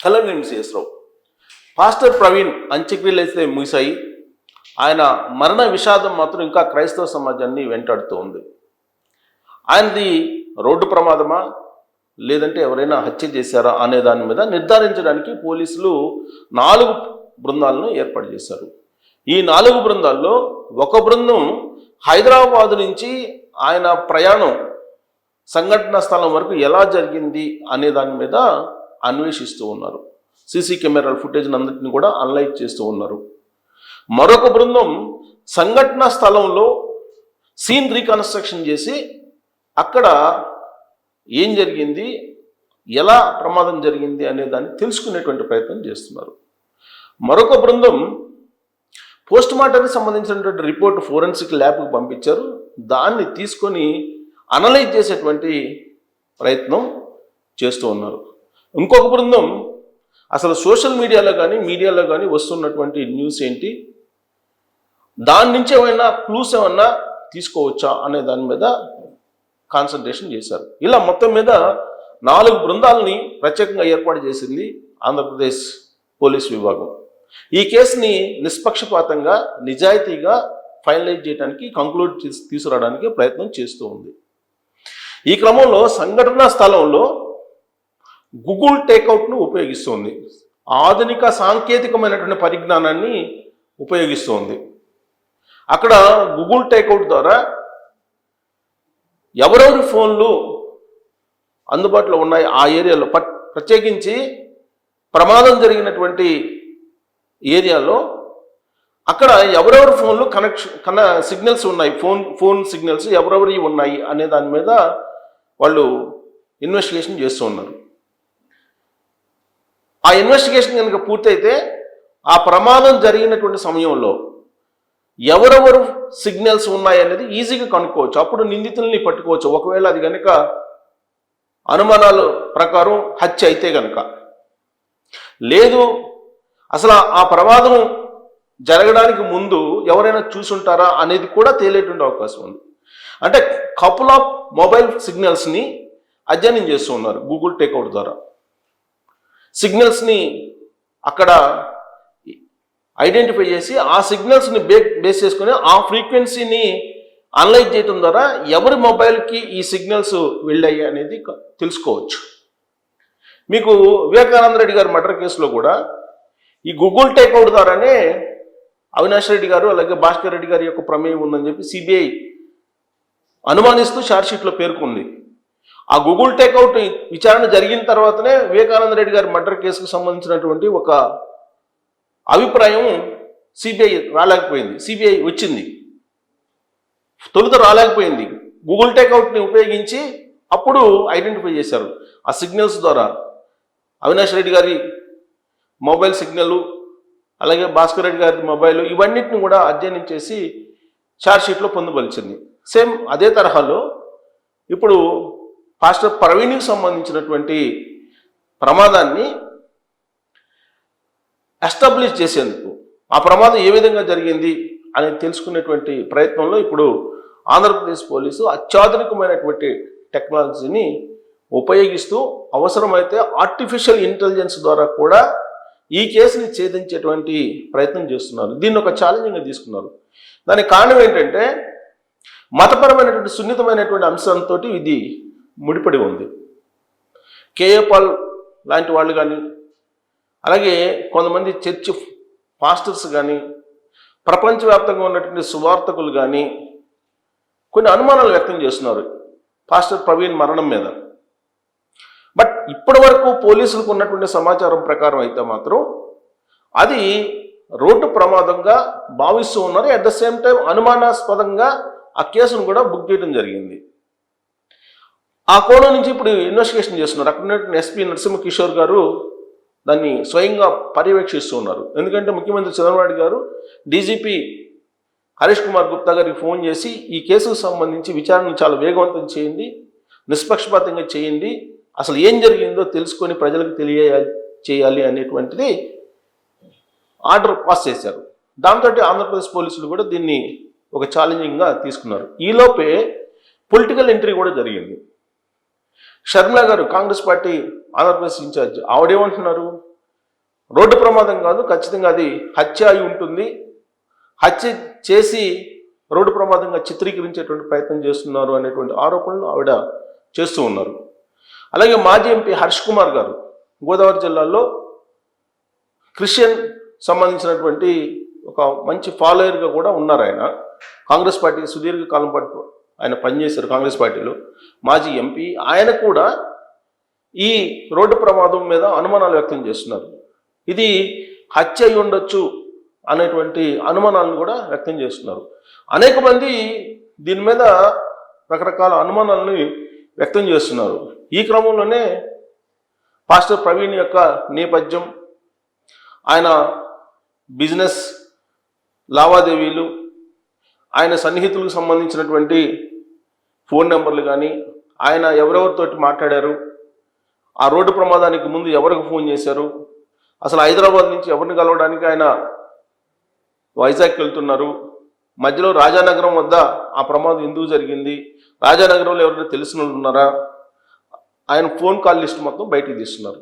Hello నేను CS Rao. Pastor Praveen అంత్యక్రియలు అయితే ముగిశాయి. ఆయన మరణ విషాదం మాత్రం ఇంకా క్రైస్తవ సమాజాన్ని వెంటాడుతూ ఉంది. ఆయనది రోడ్డు ప్రమాదమా లేదంటే ఎవరైనా హత్య చేశారా అనే దాని మీద నిర్ధారించడానికి పోలీసులు 4 బృందాలను ఏర్పాటు చేశారు. ఈ 4 బృందాల్లో ఒక బృందం హైదరాబాద్ నుంచి ఆయన ప్రయాణం సంఘటన స్థలం వరకు ఎలా జరిగింది అనే దాని మీద అన్వేషిస్తూ ఉన్నారు. సీసీ కెమెరాల ఫుటేజ్ అన్నింటిని కూడా అనలైజ్ చేస్తూ ఉన్నారు. మరొక బృందం సంఘటన స్థలంలో సీన్ రీకన్స్ట్రక్షన్ చేసి అక్కడ ఏం జరిగింది, ఎలా ప్రమాదం జరిగింది అనే దాన్ని తెలుసుకునేటువంటి ప్రయత్నం చేస్తున్నారు. మరొక బృందం పోస్ట్ మార్టంకి సంబంధించినటువంటి రిపోర్ట్ ఫోరెన్సిక్ ల్యాబ్కి పంపించారు. దాన్ని తీసుకొని అనలైజ్ చేసేటువంటి ప్రయత్నం చేస్తూ ఉన్నారు. ఇంకొక బృందం అసలు సోషల్ మీడియాలో కానీ వస్తున్నటువంటి న్యూస్ ఏంటి, దాని నుంచి ఏమైనా క్లూస్ ఏమన్నా తీసుకోవచ్చా అనే దాని మీద కాన్సన్ట్రేషన్ చేశారు. ఇలా మొత్తం మీద 4 బృందాలని ప్రత్యేకంగా ఏర్పాటు చేసింది ఆంధ్రప్రదేశ్ పోలీస్ విభాగం. ఈ కేసుని నిష్పక్షపాతంగా నిజాయితీగా ఫైనలైజ్ చేయడానికి, కంక్లూడ్ తీసుకురావడానికి ప్రయత్నం చేస్తూ ఉంది. ఈ క్రమంలో సంఘటనా స్థలంలో గూగుల్ టేక్అవుట్ను ఉపయోగిస్తుంది. ఆధునిక సాంకేతికమైనటువంటి పరిజ్ఞానాన్ని ఉపయోగిస్తుంది. అక్కడ గూగుల్ టేక్అవుట్ ద్వారా ఎవరెవరి ఫోన్లు అందుబాటులో ఉన్నాయి ఆ ఏరియాలో, ప్రత్యేకించి ప్రమాదం జరిగినటువంటి ఏరియాలో అక్కడ ఎవరెవరి ఫోన్లు సిగ్నల్స్ ఉన్నాయి, ఫోన్ సిగ్నల్స్ ఎవరెవరి ఉన్నాయి అనే దాని మీద వాళ్ళు ఇన్వెస్టిగేషన్ చేస్తూ ఉన్నారు. ఆ ఇన్వెస్టిగేషన్ కనుక పూర్తయితే ఆ ప్రమాదం జరిగినటువంటి సమయంలో ఎవరెవరు సిగ్నల్స్ ఉన్నాయనేది ఈజీగా కనుక్కోవచ్చు. అప్పుడు నిందితుల్ని పట్టుకోవచ్చు. ఒకవేళ అది కనుక అనుమానాల ప్రకారం హత్య అయితే కనుక, లేదు అసలు ఆ ప్రమాదం జరగడానికి ముందు ఎవరైనా చూసుంటారా అనేది కూడా తేలేటువంటి అవకాశం ఉంది. అంటే కపుల్ ఆఫ్ మొబైల్ సిగ్నల్స్ని అధ్యయనం చేస్తూ ఉన్నారు గూగుల్ టేక్అవుట్ ద్వారా. సిగ్నల్స్ని అక్కడ ఐడెంటిఫై చేసి ఆ సిగ్నల్స్ని బేస్ చేసుకుని ఆ ఫ్రీక్వెన్సీని అనలైజ్ చేయడం ద్వారా ఎవరి మొబైల్కి ఈ సిగ్నల్స్ వెళ్ళాయి అనేది తెలుసుకోవచ్చు. మీకు వివేకానంద రెడ్డి గారి మర్డర్ కేసులో కూడా ఈ గూగుల్ టేక్అవుట్ ద్వారానే అవినాష్ రెడ్డి గారు అలాగే భాస్కర్ రెడ్డి గారి యొక్క ప్రమేయం ఉందని చెప్పి సిబిఐ అనుమానిస్తూ ఛార్జ్షీట్లో పేర్కొంది. ఆ గూగుల్ టేక్అవుట్ విచారణ జరిగిన తర్వాతనే వివేకానంద రెడ్డి గారి మర్డర్ కేసుకు సంబంధించినటువంటి ఒక అభిప్రాయం సిబిఐ రాలేకపోయింది. సిబిఐ వచ్చింది, తొలుత రాలేకపోయింది. గూగుల్ టేక్అవుట్ని ఉపయోగించి అప్పుడు ఐడెంటిఫై చేశారు. ఆ సిగ్నల్స్ ద్వారా అవినాష్ రెడ్డి గారి మొబైల్ సిగ్నల్ అలాగే భాస్కర్ రెడ్డి గారి మొబైల్ ఇవన్నిటిని కూడా అధ్యయనం చేసి ఛార్జ్షీట్లో పొందుపరిచింది. సేమ్ అదే తరహాలో ఇప్పుడు పాస్టర్ ప్రవీణ్కి సంబంధించినటువంటి ప్రమాదాన్ని ఎస్టాబ్లిష్ చేసేందుకు, ఆ ప్రమాదం ఏ విధంగా జరిగింది అనేది తెలుసుకునేటువంటి ప్రయత్నంలో ఇప్పుడు ఆంధ్రప్రదేశ్ పోలీసు అత్యాధునికమైనటువంటి టెక్నాలజీని ఉపయోగిస్తూ అవసరమైతే ఆర్టిఫిషియల్ ఇంటెలిజెన్స్ ద్వారా కూడా ఈ కేసుని ఛేదించేటువంటి ప్రయత్నం చేస్తున్నారు. దీన్ని ఒక ఛాలెంజింగ్గా తీసుకున్నారు. దానికి కారణం ఏంటంటే మతపరమైనటువంటి సున్నితమైనటువంటి అంశంతో ఇది ముడిపడి ఉంది. కేఏ పాల్ లాంటి వాళ్ళు కానీ అలాగే కొంతమంది చర్చ్ పాస్టర్స్ కానీ ప్రపంచవ్యాప్తంగా ఉన్నటువంటి సువార్తకులు కానీ కొన్ని అనుమానాలు వ్యక్తం చేస్తున్నారు పాస్టర్ ప్రవీణ్ మరణం మీద. బట్ ఇప్పటి వరకు పోలీసులకు ఉన్నటువంటి సమాచారం ప్రకారం అయితే మాత్రం అది రోడ్డు ప్రమాదంగా భావిస్తూ ఉన్నారు. అట్ ద సేమ్ టైం అనుమానాస్పదంగా ఆ కేసును కూడా బుక్ చేయడం జరిగింది. ఆ కోణం నుంచి ఇప్పుడు ఇన్వెస్టిగేషన్ చేస్తున్నారు. అక్కడ ఉన్నటువంటి ఎస్పీ నరసింహ కిషోర్ గారు దాన్ని స్వయంగా పర్యవేక్షిస్తూ ఉన్నారు. ఎందుకంటే ముఖ్యమంత్రి చంద్రబాబు నాయుడు గారు డీజీపీ హరీష్ కుమార్ గుప్తా గారికి ఫోన్ చేసి ఈ కేసుకు సంబంధించి విచారణను చాలా వేగవంతం చేయండి, నిష్పక్షపాతంగా చేయండి, అసలు ఏం జరిగిందో తెలుసుకొని ప్రజలకు చేయాలి అనేటువంటిది ఆర్డర్ పాస్ చేశారు. దాంతో ఆంధ్రప్రదేశ్ పోలీసులు కూడా దీన్ని ఒక ఛాలెంజింగ్గా తీసుకున్నారు. ఈలోపే పొలిటికల్ ఎంట్రీ కూడా జరిగింది. షర్మిల గారు కాంగ్రెస్ పార్టీ ఆంధ్రప్రదేశ్ ఇన్ఛార్జ్ ఆవిడేమంటున్నారు, రోడ్డు ప్రమాదం కాదు, ఖచ్చితంగా అది హత్య అయి ఉంటుంది. హత్య చేసి రోడ్డు ప్రమాదంగా చిత్రీకరించేటువంటి ప్రయత్నం చేస్తున్నారు అనేటువంటి ఆరోపణలు ఆవిడ చేస్తూ ఉన్నారు. అలాగే మాజీ ఎంపీ హర్ష్ కుమార్ గారు గోదావరి జిల్లాలో క్రిస్టియన్ సంబంధించినటువంటి ఒక మంచి ఫాలోయర్గా కూడా ఉన్నారు. ఆయన కాంగ్రెస్ పార్టీ సుదీర్ఘకాలం పాటు ఆయన పనిచేశారు కాంగ్రెస్ పార్టీలో, మాజీ ఎంపీ. ఆయన కూడా ఈ రోడ్డు ప్రమాదం మీద అనుమానాలు వ్యక్తం చేస్తున్నారు. ఇది హత్య అయి ఉండొచ్చు అనేటువంటి అనుమానాలను కూడా వ్యక్తం చేస్తున్నారు. అనేక మంది దీని మీద రకరకాల అనుమానాలని వ్యక్తం చేస్తున్నారు. ఈ క్రమంలోనే పాస్టర్ ప్రవీణ్ యొక్క నేపథ్యం, ఆయన బిజినెస్ లావాదేవీలు, ఆయన సన్నిహితులకు సంబంధించినటువంటి ఫోన్ నెంబర్లు కానీ, ఆయన ఎవరెవరితోటి మాట్లాడారు, ఆ రోడ్డు ప్రమాదానికి ముందు ఎవరికి ఫోన్ చేశారు, అసలు హైదరాబాద్ నుంచి ఎవరిని కలవడానికి ఆయన వైజాగ్ వెళ్తున్నారు, మధ్యలో రాజానగరం వద్ద ఆ ప్రమాదం ఎందుకు జరిగింది, రాజానగరంలో ఎవరైనా తెలిసిన వాళ్ళు ఉన్నారా, ఆయన ఫోన్ కాల్ లిస్ట్ మొత్తం బయటికి తీస్తున్నారు.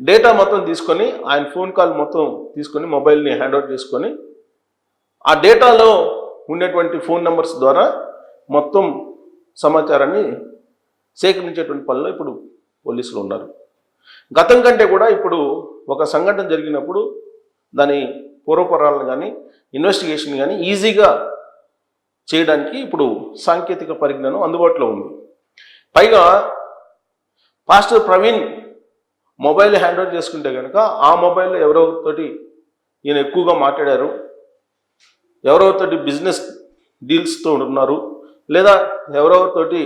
డేటా మొత్తం తీసుకొని, ఆయన ఫోన్ కాల్ మొత్తం తీసుకొని మొబైల్ని హ్యాండ్ ఓవర్ చేసుకొని ఆ డేటాలో ఉండేటువంటి ఫోన్ నెంబర్స్ ద్వారా మొత్తం సమాచారాన్ని సేకరించేటువంటి పనిలో ఇప్పుడు పోలీసులు ఉన్నారు. గతం కంటే కూడా ఇప్పుడు ఒక సంఘటన జరిగినప్పుడు దాని పూర్వపరాలను కానీ ఇన్వెస్టిగేషన్ కానీ ఈజీగా చేయడానికి ఇప్పుడు సాంకేతిక పరిజ్ఞానం అందుబాటులో ఉంది. పైగా pastor Praveen mobile hand over చేసుకుంటే కనుక ఆ మొబైల్లో ఎవరెవరితోటి ఈయన ఎక్కువగా మాట్లాడారు, ఎవరెవరితోటి బిజినెస్ డీల్స్తో ఉన్నారు, లేదా ఎవరెవరితోటి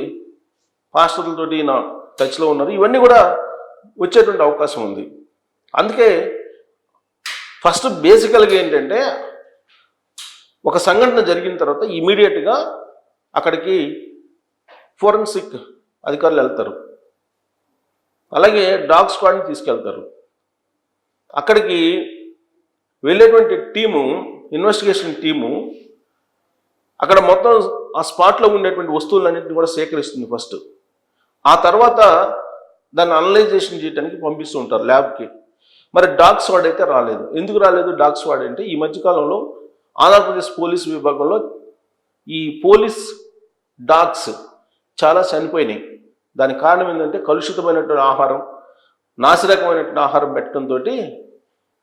పాస్టర్లతోటి ఈయన టచ్లో ఉన్నారు, ఇవన్నీ కూడా వచ్చేటువంటి అవకాశం ఉంది. అందుకే ఫస్ట్ బేసికల్గా ఏంటంటే ఒక సంఘటన జరిగిన తర్వాత ఇమీడియట్గా అక్కడికి ఫోరెన్సిక్ అధికారులు వెళ్తారు, అలాగే డాగ్ స్క్వాడ్ని తీసుకెళ్తారు. అక్కడికి వెళ్ళేటువంటి టీము, ఇన్వెస్టిగేషన్ టీము అక్కడ మొత్తం ఆ స్పాట్లో ఉండేటువంటి వస్తువులన్నింటినీ కూడా సేకరిస్తుంది ఫస్ట్. ఆ తర్వాత దాన్ని అనలైజేషన్ చేయడానికి పంపిస్తూ ఉంటారు ల్యాబ్కి. మరి డాగ్ స్క్వాడ్ అయితే రాలేదు. ఎందుకు రాలేదు డాగ్ స్క్వాడ్ అంటే, ఈ మధ్యకాలంలో ఆంధ్రప్రదేశ్ పోలీస్ విభాగంలో ఈ పోలీస్ డాగ్స్ చాలా చనిపోయినాయి. దానికి కారణం ఏంటంటే కలుషితమైనటువంటి ఆహారం, నాసిరకమైనటువంటి ఆహారం పెట్టడంతో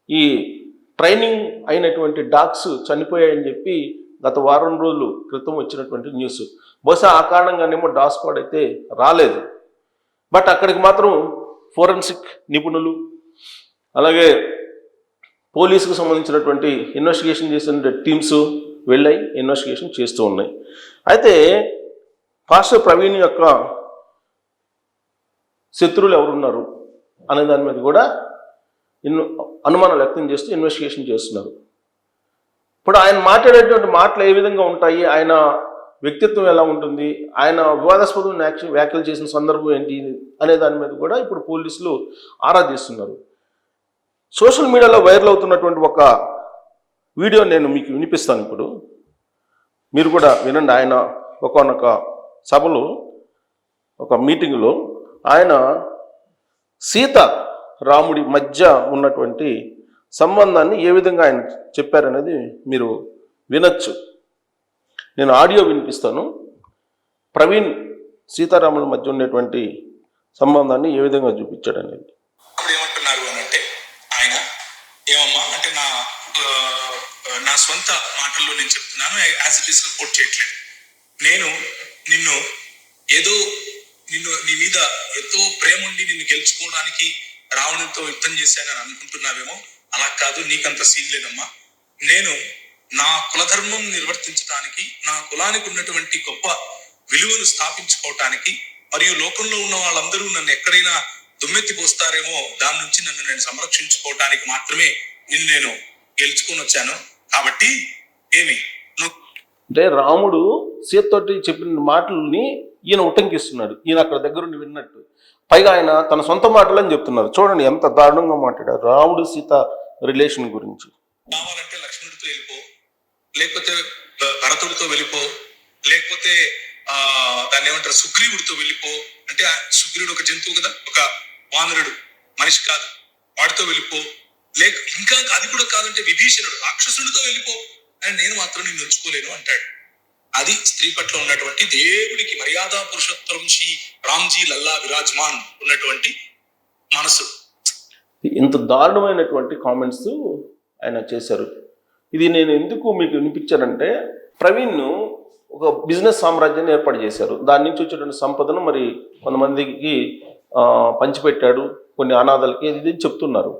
ఈ ట్రైనింగ్ అయినటువంటి డాగ్స్ చనిపోయాయని చెప్పి గత వారం రోజులు క్రితం వచ్చినటువంటి న్యూస్. బహుశా ఆ కారణంగానేమో డాగ్ స్క్వాడ్ అయితే రాలేదు. బట్ అక్కడికి మాత్రం ఫోరెన్సిక్ నిపుణులు, అలాగే పోలీసుకు సంబంధించినటువంటి ఇన్వెస్టిగేషన్ చేసిన టీమ్స్ వెళ్ళాయి, ఇన్వెస్టిగేషన్ చేస్తూ ఉన్నాయి. అయితే పాస్టర్ ప్రవీణ్ యొక్క శత్రువులు ఎవరున్నారు అనే దాని మీద కూడా అనుమానాలు వ్యక్తం చేస్తూ ఇన్వెస్టిగేషన్ చేస్తున్నారు. ఇప్పుడు ఆయన మాట్లాడేటువంటి మాటలు ఏ విధంగా ఉంటాయి, ఆయన వ్యక్తిత్వం ఎలా ఉంటుంది, ఆయన వివాదాస్పదమైన వ్యాఖ్యలు చేసిన సందర్భం ఏంటి అనే దాని మీద కూడా ఇప్పుడు పోలీసులు ఆరా తీస్తున్నారు. సోషల్ మీడియాలో వైరల్ అవుతున్నటువంటి ఒక వీడియో నేను మీకు వినిపిస్తాను ఇప్పుడు, మీరు కూడా వినండి. ఆయన ఒకనొక సభలో, ఒక మీటింగ్లో ఆయన సీత రాముడి మధ్య ఉన్నటువంటి సంబంధాన్ని ఏ విధంగా ఆయన చెప్పారనేది మీరు వినొచ్చు. నేను ఆడియో వినిపిస్తాను. ప్రవీణ్ సీతారాముల మధ్య ఉండేటువంటి సంబంధాన్ని ఏ విధంగా చూపించాడు అనేది. ఏమంటున్నారు అని అంటే, ఆయన ఏమమ్మా అంటే నా సొంత మాటల్లో నేను చెప్తున్నాను, యాజ్ ఇట్ ఈస్ రిపోర్ట్ చేయట్లేదు. నేను నీ మీద ఎంతో ప్రేమ ఉండి నిన్ను గెలుచుకోవడానికి రావణుడితో యుద్ధం చేశానని అనుకుంటున్నావేమో. అలా కాదు, నీకంత సీన్ లేదమ్మా. నేను నా కులధర్మం నిర్వర్తించడానికి, నా కులానికి ఉన్నటువంటి గొప్ప విలువను స్థాపించుకోవటానికి, మరియు లోకంలో ఉన్న వాళ్ళందరూ నన్ను ఎక్కడైనా దుమ్మెత్తి పోస్తారేమో దాని నుంచి నన్ను నేను సంరక్షించుకోవటానికి మాత్రమే నేను గెలుచుకొని వచ్చాను. కాబట్టి అంటే రాముడు సీతతోటి చెప్పిన మాటల్ని ఈయన ఉటంకిస్తున్నాడు, ఈయన అక్కడ దగ్గరుండి విన్నట్టు. పైగా ఆయన తన సొంత మాటలని చెప్తున్నారు. చూడండి ఎంత దారుణంగా మాట్లాడారు రాముడు సీత రిలేషన్ గురించి. కావాలంటే లక్ష్మణుడితో వెళ్ళిపో, లేకపోతే భరతుడితో వెళ్ళిపో, లేకపోతే దాన్ని ఏమంటారు సుగ్రీవుడితో వెళ్ళిపో. అంటే సుగ్రీవుడు ఒక జంతువు కదా, ఒక వానరుడు, మనిషి కాదు. వాడితో వెళ్ళిపో, లేక ఇంకా అది కూడా కాదంటే విభీషణుడు రాక్షసుడితో వెళ్ళిపో అని నేను మాత్రం నిన్ను ఉంచుకోలేను అంటాడు. అది స్త్రీ పట్ల ఉన్నటువంటి దేవుడికి మర్యాద పురుషోత్తరం శ్రీ రామ్జీ లల్లా విరాజ్మాన్ ఉన్నటువంటి మనసు. ఇంత దారుణమైనటువంటి కామెంట్స్ ఆయన చేశారు. ఇది నేను ఎందుకు మీకు వినిపించానంటే, ప్రవీణ్ ఒక బిజినెస్ సామ్రాజ్యాన్ని ఏర్పాటు చేశారు. దాని నుంచి వచ్చేటువంటి సంపదను మరి కొంతమందికి పంచిపెట్టాడు, కొన్ని అనాథలకి, ఇది చెప్తున్నారు.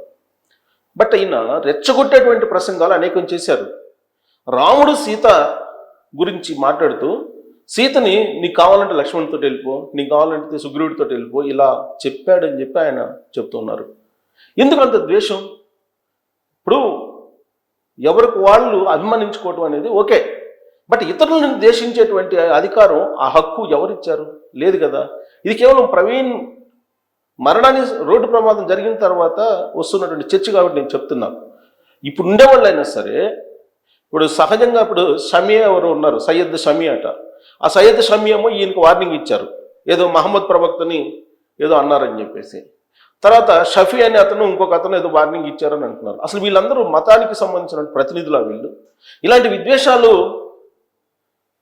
బట్ ఈయన రెచ్చగొట్టేటువంటి ప్రసంగాలు అనేకం చేశారు. రాముడు సీత గురించి మాట్లాడుతూ, సీతని నీకు కావాలంటే లక్ష్మణుడితో వెళ్ళిపో, నీకు కావాలంటే సుగ్రీవుడితో వెళ్ళిపో, ఇలా చెప్పాడని చెప్పి ఆయన చెప్తున్నారు. ఎందుకంత ద్వేషం? ఇప్పుడు ఎవరికి వాళ్ళు అభిమానించుకోవటం అనేది ఓకే, బట్ ఇతరులను ద్వేషించేటువంటి అధికారం, ఆ హక్కు ఎవరిచ్చారు? లేదు కదా. ఇది కేవలం ప్రవీణ్ మరణాన్ని, రోడ్డు ప్రమాదం జరిగిన తర్వాత వస్తున్నటువంటి చర్చ కాబట్టి నేను చెప్తున్నాను. ఇప్పుడు ఉండేవాళ్ళు అయినా సరే, ఇప్పుడు సహజంగా ఇప్పుడు షమియా ఎవరు ఉన్నారు, సయ్యద్ షమి అట. ఆ సయ్యద్ షమి ఏమో ఈయనకు వార్నింగ్ ఇచ్చారు, ఏదో మహమ్మద్ ప్రవక్తని ఏదో అన్నారని చెప్పేసి. తర్వాత షఫీ అనే అతను, ఇంకొక అతను ఏదో వార్నింగ్ ఇచ్చారని అంటున్నారు. అసలు వీళ్ళందరూ మతానికి సంబంధించిన ప్రతినిధుల వీళ్ళు. ఇలాంటి విద్వేషాలు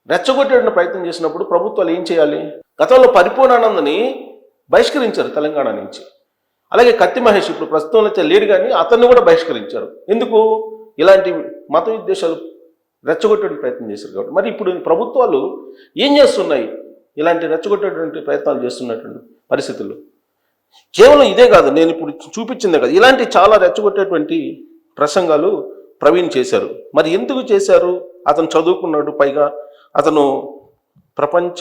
రెచ్చగొట్టేటువంటి ప్రయత్నం చేసినప్పుడు ప్రభుత్వాలు ఏం చేయాలి? గతంలో పరిపూర్ణానందని బహిష్కరించారు తెలంగాణ నుంచి. అలాగే కత్తి మహేష్ ఇప్పుడు ప్రస్తుతం అయితే లేడు, కానీ అతన్ని కూడా బహిష్కరించారు. ఎందుకు? ఇలాంటి మత విద్వేషాలు రెచ్చగొట్టే ప్రయత్నం చేశారు కాబట్టి. మరి ఇప్పుడు ప్రభుత్వాలు ఏం చేస్తున్నాయి? ఇలాంటి రెచ్చగొట్టేటువంటి ప్రయత్నాలు చేస్తున్నటువంటి పరిస్థితులు. కేవలం ఇదే కాదు, నేను ఇప్పుడు చూపించిందే కాదు, ఇలాంటి చాలా రెచ్చగొట్టేటువంటి ప్రసంగాలు ప్రవీణ్ చేశారు. మరి ఎందుకు చేశారు? అతను చదువుకున్నాడు, పైగా అతను ప్రపంచ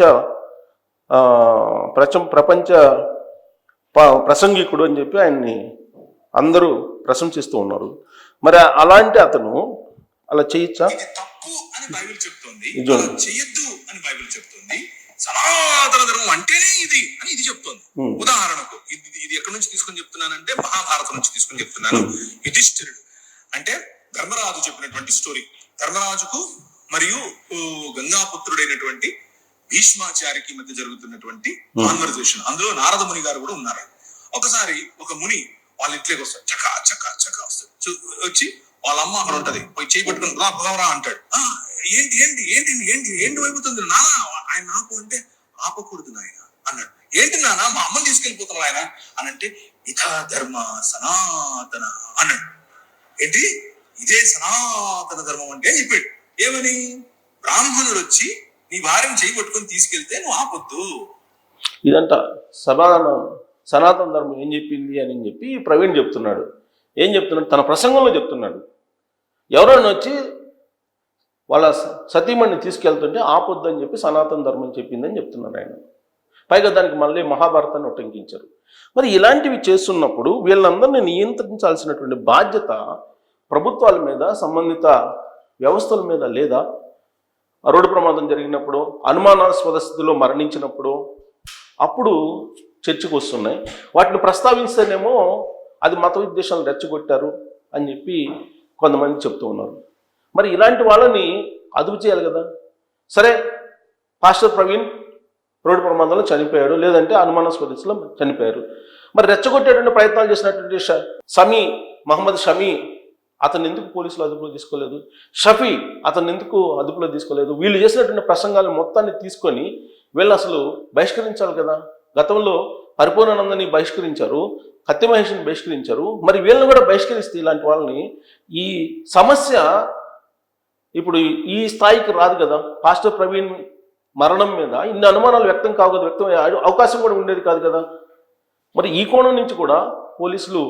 ప్రసంగికుడు అని చెప్పి ఆయన్ని అందరూ ప్రశంసిస్తూ ఉన్నారు. మరి అలాంటి అతను అలా చేయొచ్చా? తప్పు అని బైబిల్ చెప్తుంది, చేయొద్దు అని బైబిల్ చెప్తుంది. సనాతన ధర్మం అంటేనే ఇది అని ఇది చెప్తుంది. ఉదాహరణకు ఇది ఎక్కడి నుంచి తీసుకొని చెప్తున్నానంటే మహాభారతం నుంచి తీసుకొని చెప్తున్నాను. యుధిష్ఠిరుడు అంటే ధర్మరాజు చెప్పినటువంటి స్టోరీ. ధర్మరాజుకు మరియు గంగాపుత్రుడైనటువంటి భీష్మాచారికి మధ్య జరుగుతున్నటువంటి కాన్వర్జేషన్. అందులో నారద ముని గారు కూడా ఉన్నారు. ఒకసారి ఒక ముని వాళ్ళ ఇంట్లోకి వస్తాడు, చకా చకా చకా వస్తాడు. వచ్చి వాళ్ళ అమ్మ అక్కడ ఉంటది, పోయి చేయి పట్టుకుని రా భగవరా అంటాడు. ఏంటి ఏంటి ఏంటి ఏంటి ఏంటి వైపుతుంది నానా? ఆయన ఆపు అంటే ఆపకూడదు నాయన అన్నాడు. ఏంటి నానా, మా అమ్మని తీసుకెళ్లిపోతున్నావు ఆయన అని అంటే, ఇథా ధర్మ సనాతన అన్నాడు. ఏంటి ఇదే సనాతన ధర్మం అంటే చెప్పాడు. ఏమని? బ్రాహ్మణుడు వచ్చి నీ భార్యను చేయి పట్టుకొని తీసుకెళ్తే నువ్వు ఆపొద్దు. ఇదంట సనాతన ధర్మం ఏం చెప్పింది అని చెప్పి ప్రవీణ్ చెప్తున్నాడు. ఏం చెప్తున్నాడు? తన ప్రసంగంలో చెప్తున్నాడు. ఎవరైనా వచ్చి వాళ్ళ సతీమణిని తీసుకెళ్తుంటే ఆపొద్దు అని చెప్పి సనాతన ధర్మం చెప్పిందని చెప్తున్నాడు ఆయన. పైగా దానికి మళ్ళీ మహాభారతాన్ని ఉటంకించారు. మరి ఇలాంటివి చేస్తున్నప్పుడు వీళ్ళందరినీ నియంత్రించాల్సినటువంటి బాధ్యత ప్రభుత్వాల మీద, సంబంధిత వ్యవస్థల మీద లేదా? రోడ్డు ప్రమాదం జరిగినప్పుడు, అనుమానాస్పద స్థితిలో మరణించినప్పుడు అప్పుడు చర్చకు వస్తున్నాయి. వాటిని ప్రస్తావిస్తేనేమో అది మత విద్వేషాలను రెచ్చగొట్టారు అని చెప్పి కొంతమంది చెప్తూ ఉన్నారు. మరి ఇలాంటి వాళ్ళని అదుపు చేయాలి కదా. సరే, పాస్టర్ ప్రవీణ్ రోడ్డు ప్రమాదంలో చనిపోయాడు, లేదంటే అనుమానాస్పద స్థితిలో చనిపోయారు. మరి రెచ్చగొట్టేటువంటి ప్రయత్నాలు చేసినటువంటి మహమ్మద్ షమి అతను ఎందుకు పోలీసులు అదుపులో తీసుకోలేదు? షఫీ అతను ఎందుకు అదుపులో తీసుకోలేదు? వీళ్ళు చేసినటువంటి ప్రసంగాలు మొత్తాన్ని తీసుకొని వీళ్ళు అసలు బహిష్కరించాలి కదా. గతంలో పరిపూర్ణానందని బహిష్కరించారు, కత్తి మహేష్ని బహిష్కరించారు. మరి వీళ్ళని కూడా బహిష్కరిస్తే ఇలాంటి వాళ్ళని ఈ సమస్య ఇప్పుడు ఈ స్థాయికి రాదు కదా. పాస్టర్ ప్రవీణ్ మరణం మీద ఇన్ని అనుమానాలు వ్యక్తం కావు కదా, వ్యక్తం అవకాశం కూడా ఉండేది కాదు కదా. మరి ఈ కోణం నుంచి కూడా పోలీసులు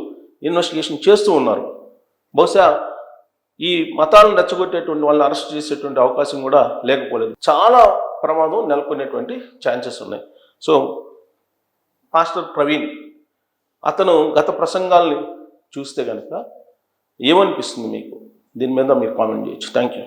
ఇన్వెస్టిగేషన్ చేస్తూ ఉన్నారు. బహుశా ఈ మతాలను రెచ్చగొట్టేటువంటి వాళ్ళని అరెస్ట్ చేసేటువంటి అవకాశం కూడా లేకపోలేదు. చాలా ప్రమాదం నెలకొనేటువంటి ఛాన్సెస్ ఉన్నాయి. సో పాస్టర్ ప్రవీణ్ అతను గత ప్రసంగాల్ని చూస్తే కనుక ఏమనిపిస్తుంది మీకు? దీని మీద మీరు కామెంట్ చేయొచ్చు. Thank you.